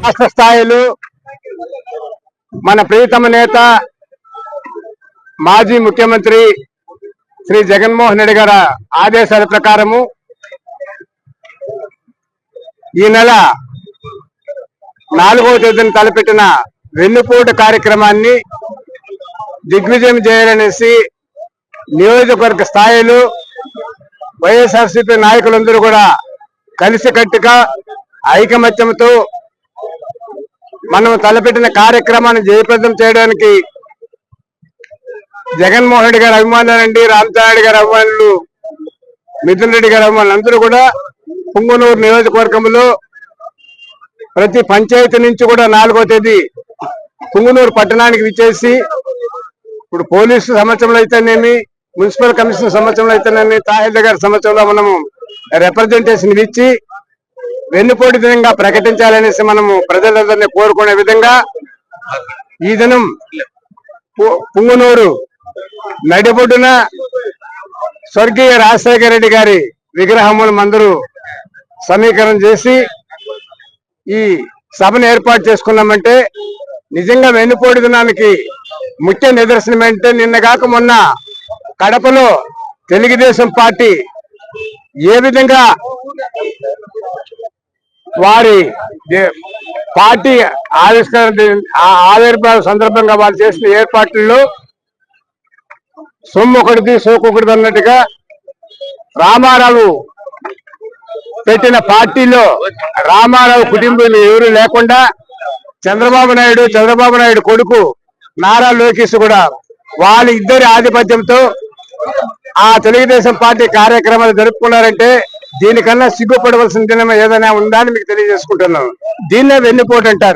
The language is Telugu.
రాష్ట్ర స్థాయిలో మన ప్రియతమ నేత మాజీ ముఖ్యమంత్రి శ్రీ జగన్మోహన్ రెడ్డి గారి ఆదేశాల ప్రకారము ఈ నెల 4వ తేదీన తలపెట్టిన వెన్నుపోటు కార్యక్రమాన్ని దిగ్విజయం చేయాలనేసి నియోజకవర్గ స్థాయిలో వైఎస్ఆర్సీపీ నాయకులందరూ కూడా కలిసికట్టుగా ఐకమత్యంతో మనం తలపెట్టిన కార్యక్రమాన్ని జయప్రదం చేయడానికి జగన్మోహన్ రెడ్డి గారి అభిమానులండి, రామచంద్రారెడ్డి గారి అభిమానులు, మిథున్ రెడ్డి గారి అభిమానులు అందరూ కూడా పుంగనూరు నియోజకవర్గంలో ప్రతి పంచాయతీ నుంచి కూడా 4వ తేదీ పుంగనూరు పట్టణానికి విచ్చేసి ఇప్పుడు పోలీసు సంవత్సరంలో అయితేనేమి, మున్సిపల్ కమిషనర్ సంవత్సరంలో అయితేనేమి, తహసీల్దార్ గారి సంవత్సరంలో మనము రిప్రజెంటేషన్ ఇచ్చి వెన్నుపోటు దినంగా ప్రకటించాలనేసి మనము ప్రజలందరినీ కోరుకునే విధంగా ఈ దినం పుంగనూరు నడిబొడ్డున స్వర్గీయ రాజశేఖర రెడ్డి గారి విగ్రహములను అందరూ సమీకరణ చేసి ఈ సభను ఏర్పాటు చేసుకున్నామంటే నిజంగా వెన్నుపోటు దినానికి ముఖ్య నిదర్శనం అంటే నిన్న కాక మొన్న కడపలో తెలుగుదేశం పార్టీ ఏ విధంగా వారి పార్టీ ఆవిర్భావ సందర్భంగా వాళ్ళు చేసిన ఏర్పాట్లలో సొమ్ము ఒకటిది సోకొకటిది అన్నట్టుగా రామారావు పెట్టిన పార్టీలో రామారావు కుటుంబీకులు ఎవరు లేకుండా చంద్రబాబు నాయుడు కొడుకు నారా లోకేష్ కూడా వాళ్ళ ఇద్దరి ఆధిపత్యంతో ఆ తెలుగుదేశం పార్టీ కార్యక్రమాలు జరుపుకున్నారంటే దీనికన్నా సిగ్గుపడవలసిన దినం ఏదైనా ఉందా అని మీకు తెలియజేసుకుంటున్నాను. దీన్నే వెన్నుపోటు అంటారు.